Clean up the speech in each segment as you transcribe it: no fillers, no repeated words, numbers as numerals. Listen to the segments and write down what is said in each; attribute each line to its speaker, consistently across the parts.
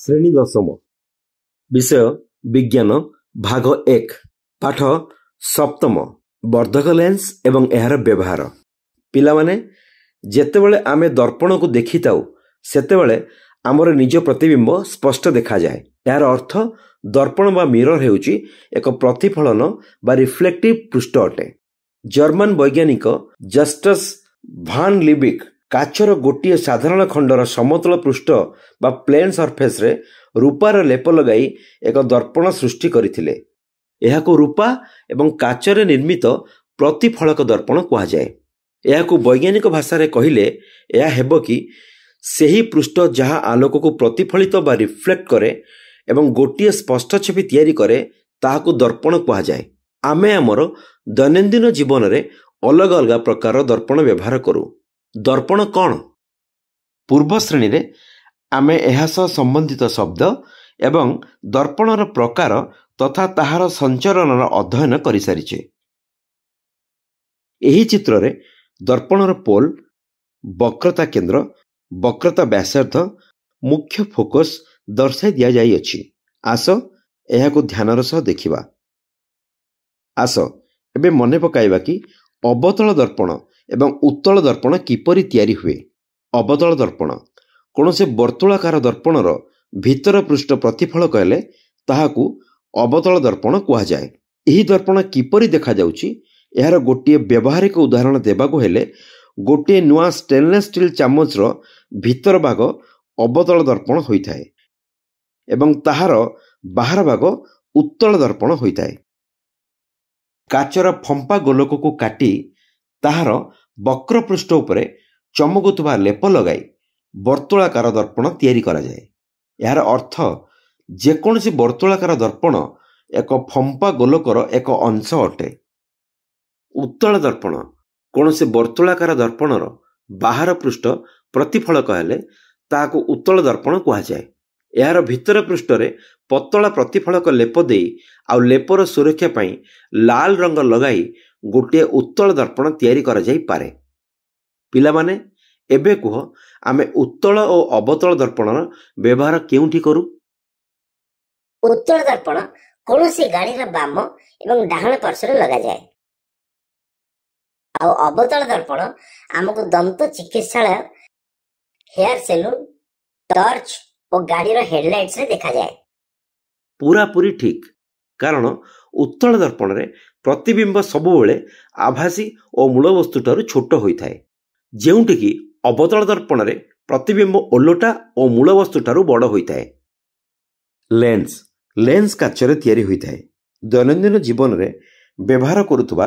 Speaker 1: ଶ୍ରେଣୀ ଦଶମ ବିଷୟ ବିଜ୍ଞାନ ଭାଗ 1 ପାଠ ସପ୍ତମ ବର୍ଦ୍ଧକ ଲେନ୍ସ ଏବଂ ଏହାର ବ୍ୟବହାର। ପିଲାମାନେ, ଯେତେବେଳେ ଆମେ ଦର୍ପଣକୁ ଦେଖିଥାଉ ସେତେବେଳେ ଆମର ନିଜ ପ୍ରତିବିମ୍ବ ସ୍ପଷ୍ଟ ଦେଖାଯାଏ। ଏହାର ଅର୍ଥ ଦର୍ପଣ ବା ମିରର ହେଉଛି ଏକ ପ୍ରତିଫଳନ ବା ରିଫ୍ଲେକ୍ଟିଭ ପୃଷ୍ଠ ଅଟେ। ଜର୍ମାନ ବୈଜ୍ଞାନିକ ଜଷ୍ଟସ୍ ଭାନ୍ ଲିବିକ୍ କାଚର ଗୋଟିଏ ସାଧାରଣ ଖଣ୍ଡର ସମତଳ ପୃଷ୍ଠ ବା ପ୍ଲେନ୍ ସର୍ଫେସ୍ରେ ରୂପାର ଲେପ ଲଗାଇ ଏକ ଦର୍ପଣ ସୃଷ୍ଟି କରିଥିଲେ। ଏହାକୁ ରୂପା ଏବଂ କାଚରେ ନିର୍ମିତ ପ୍ରତିଫଳକ ଦର୍ପଣ କୁହାଯାଏ। ଏହାକୁ ବୈଜ୍ଞାନିକ ଭାଷାରେ କହିଲେ ଏହା ହେବ କି ସେହି ପୃଷ୍ଠ ଯାହା ଆଲୋକକୁ ପ୍ରତିଫଳିତ ବା ରିଫ୍ଲେକ୍ଟ କରେ ଏବଂ ଗୋଟିଏ ସ୍ପଷ୍ଟ ଛବି ତିଆରି କରେ ତାହାକୁ ଦର୍ପଣ କୁହାଯାଏ। ଆମେ ଆମର ଦୈନନ୍ଦିନ ଜୀବନରେ ଅଲଗା ଅଲଗା ପ୍ରକାରର ଦର୍ପଣ ବ୍ୟବହାର କରୁ। ଦର୍ପଣ କ'ଣ? ପୂର୍ବ ଶ୍ରେଣୀରେ ଆମେ ଏହା ସହ ସମ୍ବନ୍ଧିତ ଶବ୍ଦ ଏବଂ ଦର୍ପଣର ପ୍ରକାର ତଥା ତାହାର ସଞ୍ଚରଣର ଅଧ୍ୟୟନ କରିସାରିଛେ। ଏହି ଚିତ୍ରରେ ଦର୍ପଣର ପୋଲ୍, ବକ୍ରତା କେନ୍ଦ୍ର, ବକ୍ରତା ବ୍ୟାସାର୍ଦ୍ଧ, ମୁଖ୍ୟ ଫୋକସ୍ ଦର୍ଶାଇ ଦିଆଯାଇଅଛି। ଆସ ଏହାକୁ ଧ୍ୟାନର ସହ ଦେଖିବା। ଆସ ଏବେ ମନେ ପକାଇବା କି ଅବତଳ ଦର୍ପଣ ଏବଂ ଉତ୍ତଳ ଦର୍ପଣ କିପରି ତିଆରି ହୁଏ। ଅବତଳ ଦର୍ପଣ କୌଣସି ବର୍ତ୍ତୁଳାକାର ଦର୍ପଣର ଭିତର ପୃଷ୍ଠ ପ୍ରତିଫଳକ ହେଲେ ତାହାକୁ ଅବତଳ ଦର୍ପଣ କୁହାଯାଏ। ଏହି ଦର୍ପଣ କିପରି ଦେଖାଯାଉଛି ଏହାର ଗୋଟିଏ ବ୍ୟବହାରିକ ଉଦାହରଣ ଦେବାକୁ ହେଲେ ଗୋଟିଏ ନୂଆ ଷ୍ଟେନଲେସ୍ ଷ୍ଟିଲ୍ ଚାମଚର ଭିତର ଭାଗ ଅବତଳ ଦର୍ପଣ ହୋଇଥାଏ ଏବଂ ତାହାର ବାହାର ଭାଗ ଉତ୍ତଳ ଦର୍ପଣ ହୋଇଥାଏ। କାଚର ଫମ୍ପା ଗୋଲକକୁ କାଟି ତାହାର ବକ୍ର ପୃଷ୍ଠ ଉପରେ ଚମକୁଥିବା ଲେପ ଲଗାଇ ବର୍ତ୍ତୁଳାକାର ଦର୍ପଣ ତିଆରି କରାଯାଏ। ଏହାର ଅର୍ଥ ଯେକୌଣସି ବର୍ତ୍ତୁଳାକାର ଦର୍ପଣ ଏକ ଫମ୍ପା ଗୋଲକର ଏକ ଅଂଶ ଅଟେ। ଉତ୍ତଳ ଦର୍ପଣ କୌଣସି ବର୍ତ୍ତୁଳାକାର ଦର୍ପଣର ବାହାର ପୃଷ୍ଠ ପ୍ରତିଫଳକ ହେଲେ ତାହାକୁ ଉତ୍ତଳ ଦର୍ପଣ କୁହାଯାଏ। ଏହାର ଭିତର ପୃଷ୍ଠରେ ପତଳା ପ୍ରତିଫଳକ ଲେପ ଦେଇ ଆଉ ଲେପର ସୁରକ୍ଷା ପାଇଁ ଲାଲ ରଙ୍ଗ ଲଗାଇ ଗୋଟିଏ ଉତ୍ତଳ ଦର୍ପଣ ତିଆରି କରାଯାଇପାରେ। ପିଲାମାନେ, ଏବେ କୁହ ଆମେ ଉତ୍ତଳ ଓ ଅବତଳ ଦର୍ପଣର ବ୍ୟବହାର କେଉଁଠି କରୁ?
Speaker 2: ଉତ୍ତଳ ଦର୍ପଣ କୌଣସି ଗାଡ଼ିର ବାମ ଏବଂ ଡାହାଣ ପାର୍ଶ୍ୱରେ ଲଗାଯାଏ। ଆଉ ଅବତଳ ଦର୍ପଣ ଆମକୁ ଦନ୍ତ ଚିକିତ୍ସାଳୟ, ହେୟାର ସେଲୁନ, ଟର୍ଚ୍ଚ ଓ ଗାଡ଼ିର ହେଡଲାଇଟ୍ସରେ ଦେଖାଯାଏ।
Speaker 1: ପୁରାପୁରି ଠିକ୍, କାରଣ ଉତ୍ତଳ ଦର୍ପଣରେ ପ୍ରତିବିମ୍ବ ସବୁବେଳେ ଆଭାସୀ ଓ ମୂଳ ବସ୍ତୁଠାରୁ ଛୋଟ ହୋଇଥାଏ, ଯେଉଁଠିକି ଅବତଳ ଦର୍ପଣରେ ପ୍ରତିବିମ୍ବ ଓଲଟା ଓ ମୂଳ ବସ୍ତୁଠାରୁ ବଡ଼ ହୋଇଥାଏ। ଲେନ୍ସ କାଚରେ ତିଆରି ହୋଇଥାଏ। ଦୈନନ୍ଦିନ ଜୀବନରେ ବ୍ୟବହାର କରୁଥିବା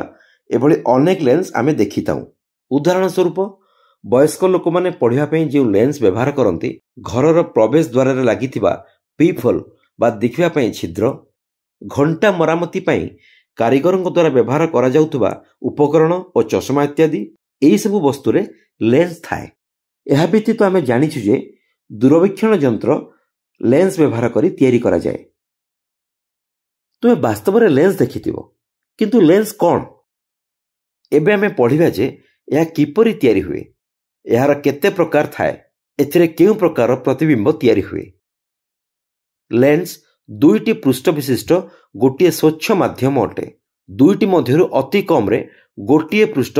Speaker 1: ଏଭଳି ଅନେକ ଲେନ୍ସ ଆମେ ଦେଖିଥାଉ। ଉଦାହରଣ ସ୍ୱରୂପ, ବୟସ୍କ ଲୋକମାନେ ପଢ଼ିବା ପାଇଁ ଯେଉଁ ଲେନ୍ସ ବ୍ୟବହାର କରନ୍ତି, ଘରର ପ୍ରବେଶ ଦ୍ୱାରରେ ଲାଗିଥିବା ପିପ୍-ହୋଲ୍ ବା ଦେଖିବା ପାଇଁ ଛିଦ୍ର, ଘଣ୍ଟା ମରାମତି ପାଇଁ କାରିଗରଙ୍କ ଦ୍ୱାରା ବ୍ୟବହାର କରାଯାଉଥିବା ଉପକରଣ ଓ ଚଷମା ଇତ୍ୟାଦି, ଏହିସବୁ ବସ୍ତୁରେ ଲେନ୍ସ ଥାଏ। ଏହା ବ୍ୟତୀତ ଆମେ ଜାଣିଛୁ ଯେ ଦୂରବୀକ୍ଷଣ ଯନ୍ତ୍ର ଲେନ୍ସ ବ୍ୟବହାର କରି ତିଆରି କରାଯାଏ। ତୁମେ ବାସ୍ତବରେ ଲେନ୍ସ ଦେଖିଥିବ, କିନ୍ତୁ ଲେନ୍ସ କ'ଣ? ଏବେ ଆମେ ପଢ଼ିବା ଯେ ଏହା କିପରି ତିଆରି ହୁଏ, ଏହାର କେତେ ପ୍ରକାର ଥାଏ, ଏଥିରେ କେଉଁ ପ୍ରକାର ପ୍ରତିବିମ୍ବ ତିଆରି ହୁଏ। ଲେନ୍ସ ଦୁଇଟି ପୃଷ୍ଠ ବିଶିଷ୍ଟ ଗୋଟିଏ ସ୍ୱଚ୍ଛ ମାଧ୍ୟମ ଅଟେ। ଦୁଇଟି ମଧ୍ୟରୁ ଅତି କମ୍ରେ ଗୋଟିଏ ପୃଷ୍ଠ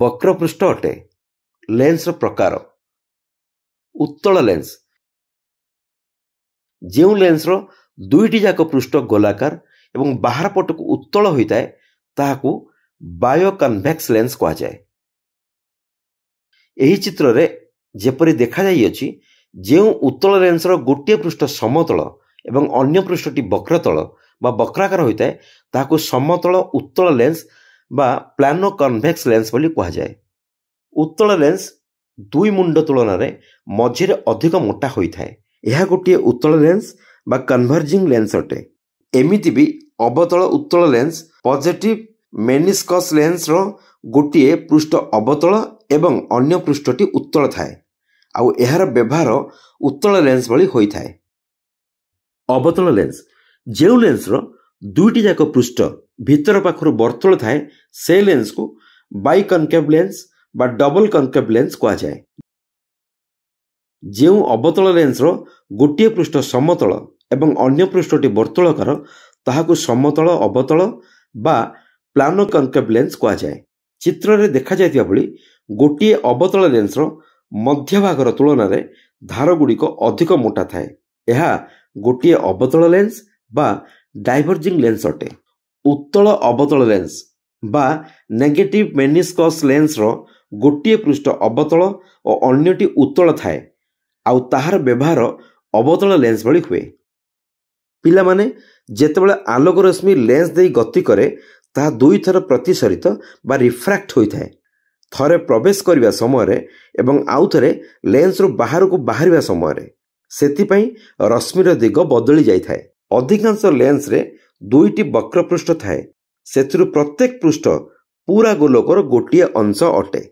Speaker 1: ବକ୍ର ପୃଷ୍ଠ ଅଟେ। ଲେନ୍ସର ପ୍ରକାର: ଉତ୍ତଳ ଲେନ୍ସ, ଯେଉଁ ଲେନ୍ସର ଦୁଇଟି ଯାକ ପୃଷ୍ଠ ଗୋଲାକାର ଏବଂ ବାହାର ପଟକୁ ଉତ୍ତଳ ହୋଇଥାଏ ତାହାକୁ ବାୟୋକନଭେକ୍ସ ଲେନ୍ସ କୁହାଯାଏ। ଏହି ଚିତ୍ରରେ ଯେପରି ଦେଖାଯାଇଅଛି, ଯେଉଁ ଉତ୍ତଳ ଲେନ୍ସର ଗୋଟିଏ ପୃଷ୍ଠ ସମତଳ ଏବଂ ଅନ୍ୟ ପୃଷ୍ଠଟି ବକ୍ରତଳ ବା ବକ୍ରାକାର ହୋଇଥାଏ ତାହାକୁ ସମତଳ ଉତ୍ତଳ ଲେନ୍ସ ବା ପ୍ଲାନୋ କନଭେକ୍ସ ଲେନ୍ସ ବୋଲି କୁହାଯାଏ। ଉତ୍ତଳ ଲେନ୍ସ ଦୁଇ ମୁଣ୍ଡ ତୁଳନାରେ ମଝିରେ ଅଧିକ ମୋଟା ହୋଇଥାଏ। ଏହା ଗୋଟିଏ ଉତ୍ତଳ ଲେନ୍ସ ବା କନଭର୍ଜିଂ ଲେନ୍ସ ଅଟେ। ଏମିତି ବି ଅବତଳ ଉତ୍ତଳ ଲେନ୍ସ ପଜେଟିଭ ମେନିସ୍କସ୍ ଲେନ୍ସର ଗୋଟିଏ ପୃଷ୍ଠ ଅବତଳ ଏବଂ ଅନ୍ୟ ପୃଷ୍ଠଟି ଉତ୍ତଳ ଥାଏ, ଆଉ ଏହାର ବ୍ୟବହାର ଉତ୍ତଳ ଲେନ୍ସ ଭଳି ହୋଇଥାଏ। ଅବତଳ ଲେନ୍ସ, ଯେଉଁ ଲେନ୍ସର ଦୁଇଟି ଯାକ ପୃଷ୍ଠ ଭିତର ପାଖରୁ ବର୍ତ୍ତୁଳ ଥାଏ, ସେ ଲେନ୍ସକୁ ବାଇକନକେଭ୍ ଲେନ୍ସ ବା ଡବଲ କନକେଭ୍ ଲେନ୍ସ କୁହାଯାଏ। ଯେଉଁ ଅବତଳ ଲେନ୍ସର ଗୋଟିଏ ପୃଷ୍ଠ ସମତଳ ଏବଂ ଅନ୍ୟ ପୃଷ୍ଠଟି ବର୍ତ୍ତୁଳାକାର ତାହାକୁ ସମତଳ ଅବତଳ ବା ପ୍ଲାନୋ କନକେଭ୍ ଲେନ୍ସ କୁହାଯାଏ। ଚିତ୍ରରେ ଦେଖାଯାଇଥିବା ଭଳି ଗୋଟିଏ ଅବତଳ ଲେନ୍ସର ମଧ୍ୟଭାଗର ତୁଳନାରେ ଧାରଗୁଡ଼ିକ ଅଧିକ ମୋଟା ଥାଏ। ଏହା ଗୋଟିଏ ଅବତଳ ଲେନ୍ସ ବା ଡାଇଭର୍ଜିଂ ଲେନ୍ସ ଅଟେ। ଉତ୍ତଳ ଅବତଳ ଲେନ୍ସ ବା ନେଗେଟିଭ୍ ମେନିସ୍କସ୍ ଲେନ୍ସର ଗୋଟିଏ ପୃଷ୍ଠ ଅବତଳ ଓ ଅନ୍ୟଟି ଉତ୍ତଳ ଥାଏ ଆଉ ତାହାର ବ୍ୟବହାର ଅବତଳ ଲେନ୍ସ ଭଳି ହୁଏ। ପିଲାମାନେ, ଯେତେବେଳେ ଆଲୋକ ରଶ୍ମି ଲେନ୍ସ ଦେଇ ଗତି କରେ ତାହା ଦୁଇଥର ପ୍ରତିସରିତ ବା ରିଫ୍ରାକ୍ଟ ହୋଇଥାଏ, ଥରେ ପ୍ରବେଶ କରିବା ସମୟରେ ଏବଂ ଆଉ ଥରେ ଲେନ୍ସରୁ ବାହାରକୁ ବାହାରିବା ସମୟରେ। ସେଥିପାଇଁ ରଶ୍ମିର ଦିଗ ବଦଳି ଯାଇଥାଏ। ଅଧିକାଂଶ ଲେନ୍ସରେ ଦୁଇଟି ବକ୍ରପୃଷ୍ଠ ଥାଏ। ସେଥିରୁ ପ୍ରତ୍ୟେକ ପୃଷ୍ଠ ପୂରା ଗୋଲକର ଗୋଟିଏ ଅଂଶ ଅଟେ।